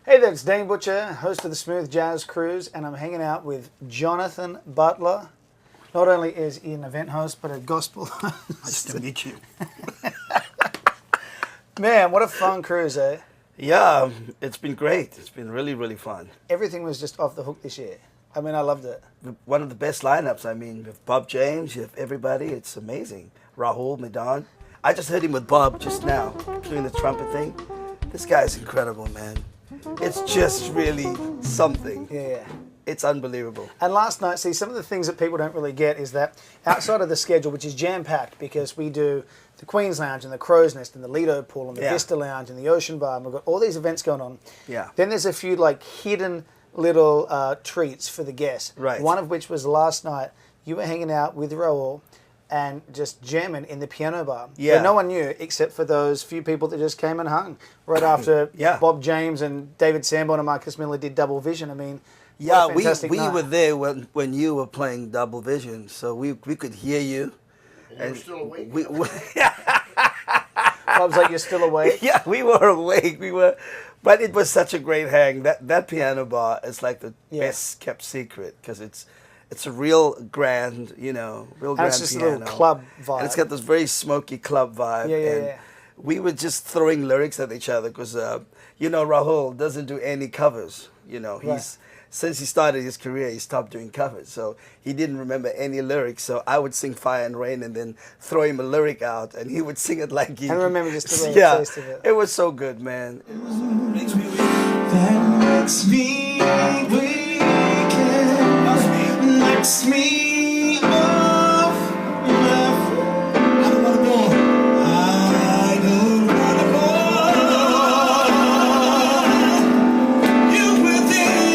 Hey there, it's Dean Butcher, host of the Smooth Jazz Cruise, and I'm hanging out with Jonathan Butler. Not only is he an event host, but a gospel host. Nice to meet you. Man, what a fun cruise, eh? Yeah, it's been great. It's been really, really fun. Everything was just off the hook this year. I mean, I loved it. One of the best lineups. I mean, with Bob James, you have everybody. It's amazing. Rahul Medan. I just heard him with Bob just now, doing the trumpet thing. This guy's incredible, man. It's just really something. Yeah. It's unbelievable. And last night, see, some of the things that people don't really get is that outside of the schedule, which is jam-packed because we do the Queen's Lounge and the Crow's Nest and the Lido Pool and the Vista Lounge and the Ocean Bar, and we've got all these events going on. Yeah. Then there's a few like hidden little treats for the guests. Right. One of which was last night, you were hanging out with Raul and just jamming in the piano bar. Yeah. Where no one knew except for those few people that just came and hung right after Bob James and David Sanborn and Marcus Miller did Double Vision. I mean, yeah, we were there when you were playing Double Vision, so we could hear you. And you were still awake. Bob's like, you're still awake? Yeah, we were awake. But it was such a great hang. That piano bar is like the best kept secret because it's a real grand, real grand piano. It's just a little club vibe. And it's got this very smoky club vibe. Yeah. We were just throwing lyrics at each other because, Rahul doesn't do any covers. Since he started his career, he stopped doing covers. So he didn't remember any lyrics. So I would sing Fire and Rain and then throw him a lyric out, and he would sing it like he... I remember just a little taste of it. It was so good, man. It was so good. Makes me weak. That makes me weak. Makes me off. I don't want to go. I don't want to go. You were there,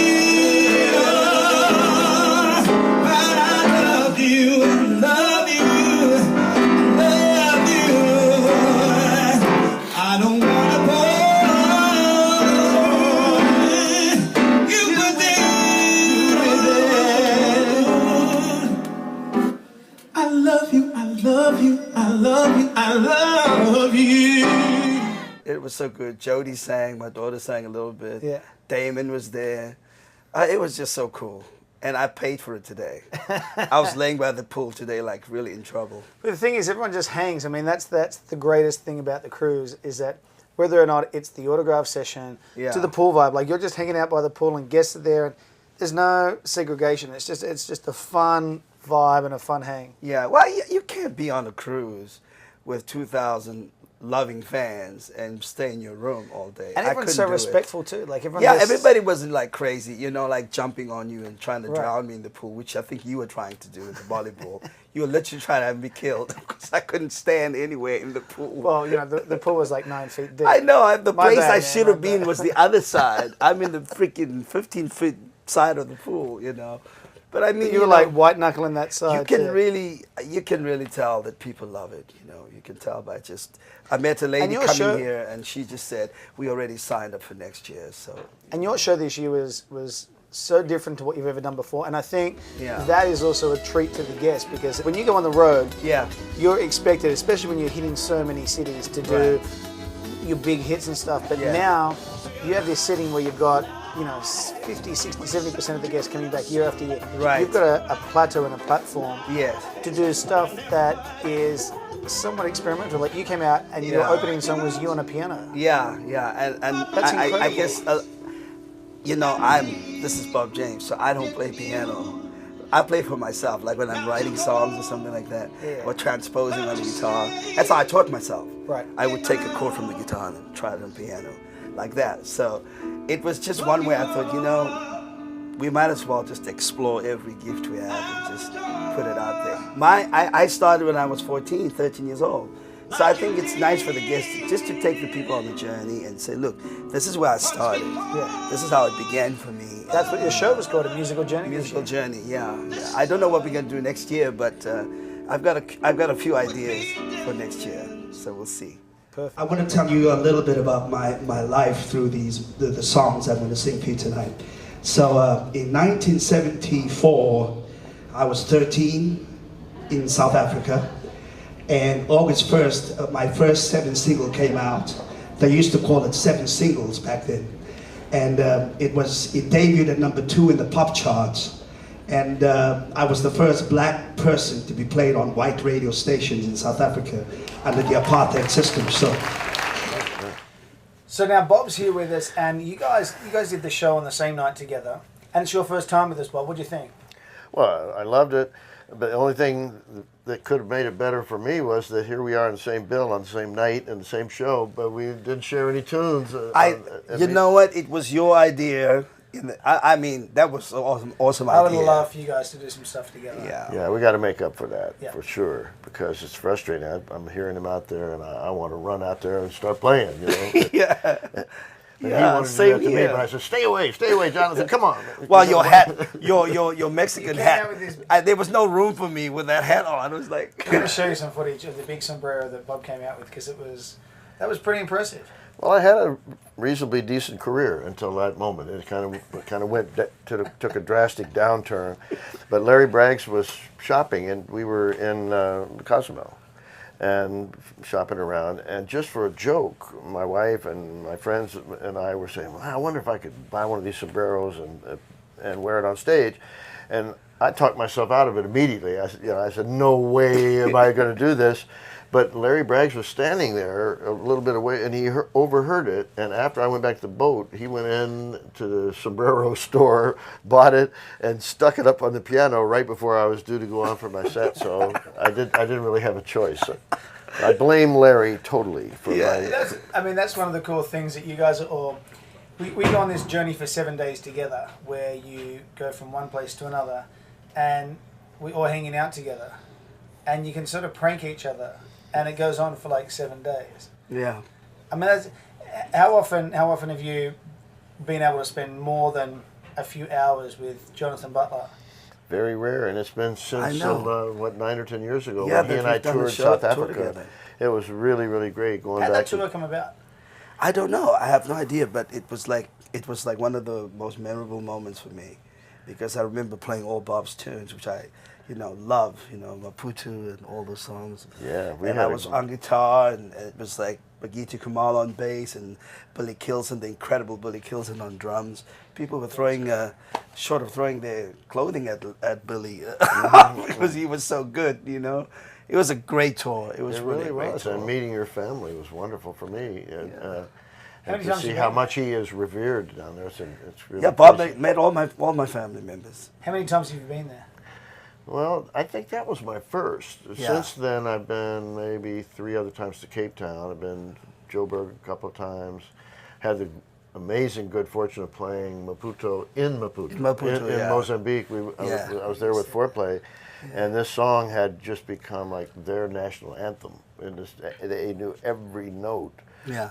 but I love you, love you, love you. I don't want to go. You were there. I love you, I love you, I love you, I love you. It was so good. Jody sang, my daughter sang a little bit. Yeah. Damon was there. It was just so cool. And I paid for it today. I was laying by the pool today, like really in trouble. But the thing is, everyone just hangs. I mean, that's the greatest thing about the cruise is that whether or not it's the autograph session to the pool vibe, like you're just hanging out by the pool and guests are there. And there's no segregation. It's just a fun vibe and a fun hang. Yeah, well, you can't be on a cruise with 2,000 loving fans and stay in your room all day. And everyone's so respectful too. Like everyone. Yeah, everybody wasn't like crazy, like jumping on you and trying to drown me in the pool, which I think you were trying to do with the volleyball. You were literally trying to have me killed because I couldn't stand anywhere in the pool. Well, the pool was like 9 feet deep. I know. The place bad, I should have been was the other side. I'm in the freaking 15-foot side of the pool, But I mean, you were like white knuckling that side. You can really tell that people love it. You can tell by just. I met a lady coming here, and she just said we already signed up for next year. So. And your show this year was so different to what you've ever done before, and I think that is also a treat to the guests because when you go on the road, you're expected, especially when you're hitting so many cities, to do your big hits and stuff. But now you have this setting where you've got 50, 60, 70% of the guests coming back year after year. Right. You've got a plateau and a platform to do stuff that is somewhat experimental. Like you came out and your opening song was you on a piano. Yeah, and That's incredible. I guess this is Bob James, so I don't play piano. I play for myself, like when I'm writing songs or something like that, or transposing on the guitar. That's how I taught myself. Right. I would take a chord from the guitar and try it on piano, like that. So it was just one way I thought, we might as well just explore every gift we have and just put it out there. I started when I was 14, 13 years old. So I think it's nice for the guests just to take the people on the journey and say, look, this is where I started. Yeah. This is how it began for me. That's what your show was called, A Musical Journey? Musical Journey, yeah. I don't know what we're going to do next year, but I've got a few ideas for next year, so we'll see. Perfect. I want to tell you a little bit about my life through the songs I'm going to sing for you tonight. So in 1974, I was 13 in South Africa. And August 1st, my first 7 single came out. They used to call it 7 singles back then. and it debuted at #2 in the pop charts. And I was the first black person to be played on white radio stations in South Africa under the apartheid system. So now Bob's here with us, and you guys did the show on the same night together, and it's your first time with us, Bob. What do you think? Well, I loved it, but the only thing that could have made it better for me was that here we are in the same bill on the same night and the same show, but we didn't share any tunes. You know what? It was your idea. I mean, that was an awesome idea. I would love for you guys to do some stuff together. Yeah, we got to make up for that, for sure, because it's frustrating. I'm hearing him out there, and I want to run out there and start playing, you know? Yeah. He wanted to do that to me, but I said, stay away, Jonathan, come on. Well, your hat, your Mexican hat, there was no room for me with that hat on. It was like... I'm going to show you some footage of the big sombrero that Bob came out with, because that was pretty impressive. Well, I had a reasonably decent career until that moment. It kind of took a drastic downturn. But Larry Braggs was shopping, and we were in Cozumel and shopping around. And just for a joke, my wife and my friends and I were saying, well, I wonder if I could buy one of these sombreros and wear it on stage. And I talked myself out of it immediately. I said, no way am I going to do this. But Larry Braggs was standing there a little bit away, and he overheard it. And after I went back to the boat, he went in to the sombrero store, bought it, and stuck it up on the piano right before I was due to go on for my set. So I didn't really have a choice. I blame Larry totally for my... That's one of the cool things that you guys are all... We go on this journey for 7 days together, where you go from one place to another, and we're all hanging out together, and you can sort of prank each other. And it goes on for like 7 days. Yeah. I mean, how often have you been able to spend more than a few hours with Jonathan Butler? Very rare, and it's been since 9 or 10 years ago. Yeah, when he and I toured South Africa. It was really, really great going back. How'd that tour come about? I don't know. I have no idea, but it was like one of the most memorable moments for me, because I remember playing all Bob's tunes, which I love, Maputo and all those songs. Yeah, I was on guitar, and it was like Bagiti Kamal on bass, and Billy Kilson, the incredible Billy Kilson on drums. People were throwing, short of throwing their clothing at Billy, because he was so good, It was a great tour. It was really a great tour. And meeting your family was wonderful for me. And to times see how much he is revered down there, it's really... Yeah, Bob met all my family members. How many times have you been there? Well, I think that was my first. Yeah. Since then, I've been maybe 3 other times to Cape Town. I've been Joburg a couple of times. Had the amazing good fortune of playing Maputo in Mozambique. I was there with Foreplay, and this song had just become like their national anthem. And they knew every note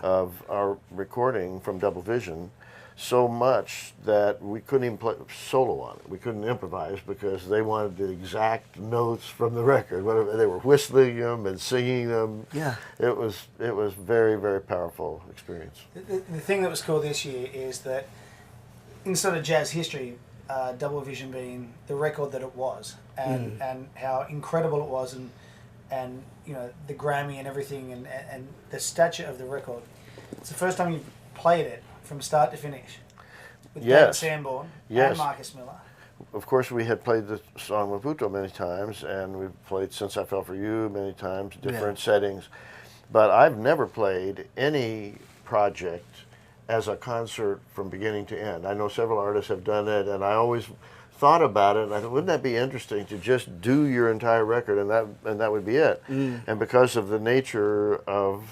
of our recording from Double Vision, so much that we couldn't even play solo on it. We couldn't improvise because they wanted the exact notes from the record. Whatever, they were whistling them and singing them. Yeah, it was very, very powerful experience. The thing that was cool this year is that in sort of jazz history, Double Vision being the record that it was, and how incredible it was, and the Grammy and everything, and the stature of the record. It's the first time you've played it from start to finish, with David Sanborn and Marcus Miller. Of course, we had played the song Maputo many times, and we've played Since I Fell For You many times, different settings. But I've never played any project as a concert from beginning to end. I know several artists have done it, and I always thought about it, and I thought, wouldn't that be interesting to just do your entire record, and that would be it. And because of the nature of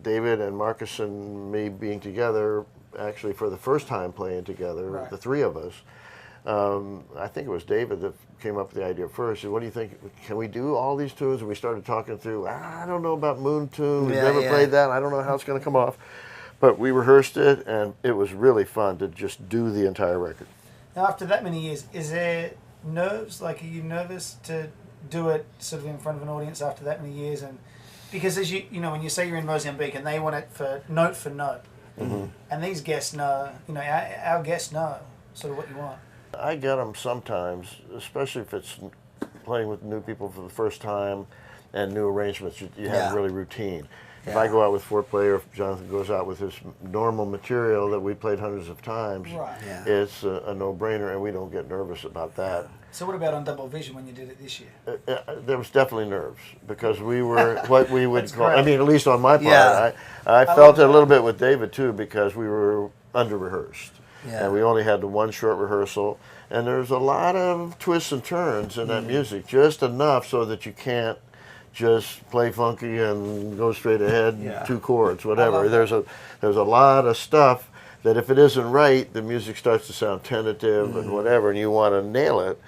David and Marcus and me being together, actually for the first time playing together, the three of us, I think it was David that came up with the idea first. What do you think? Can we do all these tunes? And we started talking through, I don't know about Moon Tune. We've never played that. I don't know how it's going to come off. But we rehearsed it, and it was really fun to just do the entire record. Now, after that many years, is there nerves? Like, are you nervous to do it sort of in front of an audience after that many years? And because as when you say you're in Mozambique and they want it for note, and these guests know, our guests know sort of what you want. I get them sometimes, especially if it's playing with new people for the first time and new arrangements. You have really routine. If I go out with foreplay, or if Jonathan goes out with his normal material that we played hundreds of times, it's a no-brainer, and we don't get nervous about that. So what about on Double Vision when you did it this year? There was definitely nerves, because we were what we would call, I mean, at least on my part, I felt it a little bit with David too, because we were under-rehearsed. And we only had the one short rehearsal, and there's a lot of twists and turns in that music, just enough so that you can't just play funky and go straight ahead, 2 chords, whatever. There's a lot of stuff that if it isn't right, the music starts to sound tentative and whatever, and you want to nail it.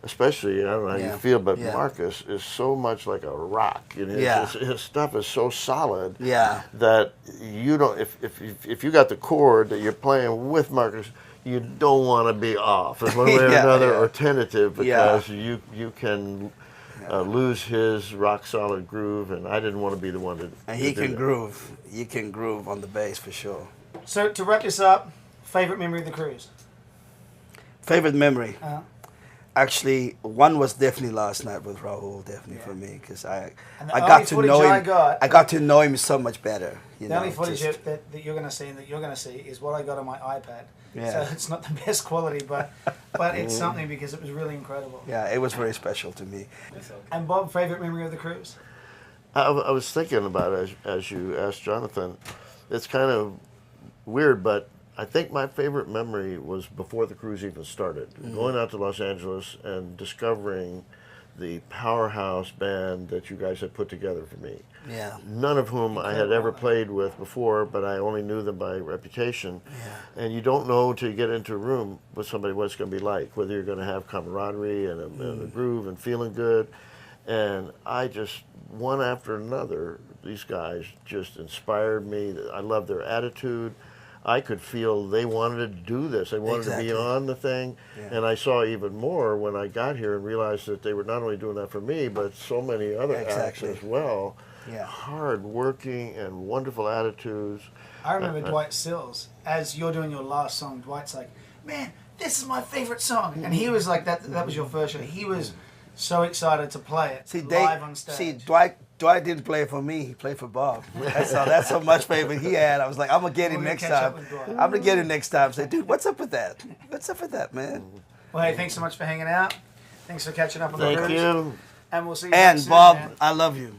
Especially, I don't know how you feel, but Marcus is so much like a rock. You know, his stuff is so solid that you don't. If you got the chord that you're playing with Marcus, you don't want to be off in one way or another, or tentative, because you can lose his rock solid groove, and I didn't want to be the one to. And he can groove. You can groove on the bass for sure. So to wrap this up, favorite memory of the cruise? Favorite memory. Actually, one was definitely last night with Rahul, definitely for me, because I got to know him. I got to know him so much better. The only footage that you're going to see and that you're going to see is what I got on my iPad. So it's not the best quality, but it's something, because it was really incredible. Yeah, it was very special to me. And Bob, favorite memory of the cruise? I was thinking about it as you asked Jonathan. It's kind of weird, but I think my favorite memory was before the cruise even started. Going out to Los Angeles and discovering the powerhouse band that you guys had put together for me. None of whom I had ever played with before, but I only knew them by reputation. And you don't know till you get into a room with somebody what it's going to be like, whether you're going to have camaraderie and a groove and feeling good. And I just, one after another, these guys just inspired me. I love their attitude. I could feel they wanted to do this. They wanted to be on the thing. And I saw even more when I got here and realized that they were not only doing that for me, but so many other acts as well. Hard working and wonderful attitudes. I remember Dwight Sills, as you're doing your last song, Dwight's like, man, this is my favorite song. And he was like, that was your first show. He was so excited to play it live on stage. See, Dwight didn't play for me. He played for Bob. That's how much favorite he had. I was like, I'm going to get him next time. I'm going to get him next time. Say, dude, what's up with that? What's up with that, man? Well, hey, thanks so much for hanging out. Thanks for catching up on the cruise. Thank you. And we'll see you And soon, Bob, man. I love you.